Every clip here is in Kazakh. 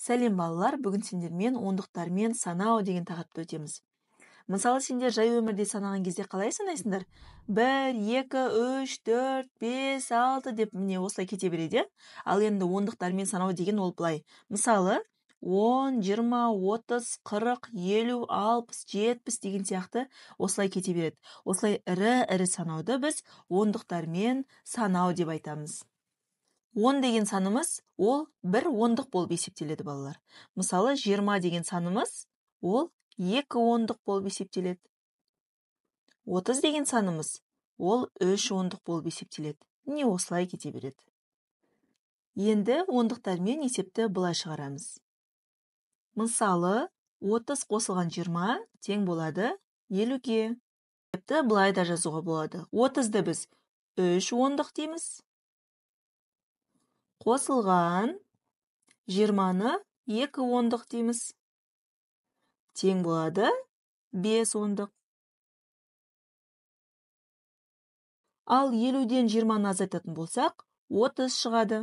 Сәлем балалар, бүгін сендермен ондықтармен санау деген тақырыпты өтеміз. Мысалы, сендер жай өмірде санаған кезде қалай санайсыңдар? 1, 2, 3, 4, 5, 6 деп міне осылай кете береді. Ал енді ондықтармен санау деген ол былай. Мысалы, 10, 20, 30, 40, 50, 60, 70 деген сияқты осылай кете береді. Осылай ірі санауды біз ондықтармен санау деп айтамыз. 10 деген санымыз, ол бір ондық болып есептеледі балалар. Мысалы, 20 деген санымыз, ол 2 ондық болып есептеледі. 30 деген санымыз, ол 3 ондық болып есептеледі. Не осылай кете береді. Енді ондықтармен есепті былай шығарамыз. Мысалы, 30 қосылған 20 тең болады 50-ге. Есепті былай да жазуға болады. 30-ды біз 3 ондық дейміз. Қосылған 20-ны 2 ондық дейміз. Тең болады 5 ондық. Ал 50-ден 20-ны азайтатын болсақ, 30 шығады.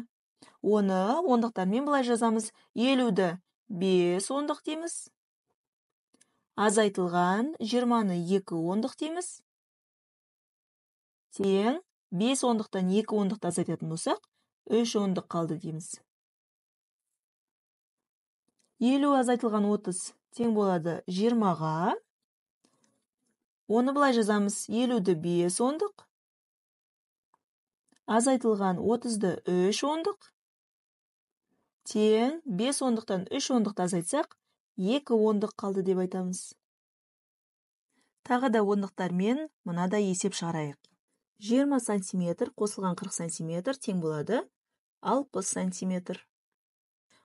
Оны ондықтармен былай жазамыз. 50-ді 5 ондық дейміз. Азайтылған 20-ны 2 ондық дейміз. Тең 5 ондықтан 2 ондықты азайтатын болсақ, 3 ондық қалды дейміз. 50 азайтылған 30 тең болады 20-ға. Оны былай жазамыз. 50-ді 5 ондық. Азайтылған 30-ды 3 ондық. Тең 5 ондықтан 3 ондықты азайтсақ, 2 ондық қалды деп айтамыз. Тағы да ондықтармен мынадай есеп шығарайық. 20 сантиметр қосылған 40 сантиметр тең болады 60 сантиметр.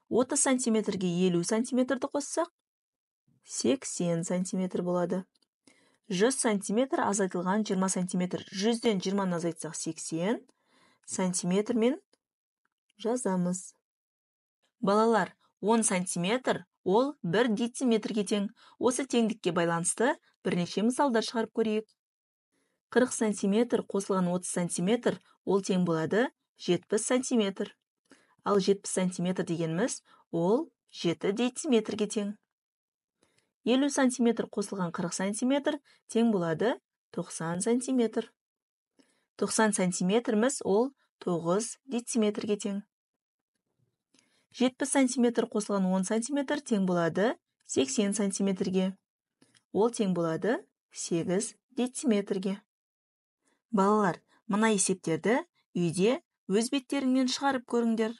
30 сантиметрге 50 сантиметрді қоссақ, 80 сантиметр болады. 100 сантиметр азайтылған 20 сантиметр. 100-ден 20-ны азайтсақ 80 сантиметрмен жазамыз. Балалар, 10 сантиметр ол 1 дециметрге тең. Осы теңдікке байланысты бірнеше мысалдар шығарып көрейік. 40 сантиметр қосылған 30 сантиметр ол тең болады 70 сантиметр. Ал 70 сантиметр дегеніміз ол 7 дециметрге тең. 50 сантиметр қосылған 40 сантиметр тең болады 90 сантиметр. 90 сантиметріміз ол 9 дециметрге тең. 70 сантиметр қосылған 10 сантиметр тең болады 80 сантиметрге. Ол тең болады 8 дециметрге. Балалар, мына есептерді үйде өз беттеріңмен шығарып көріңдер.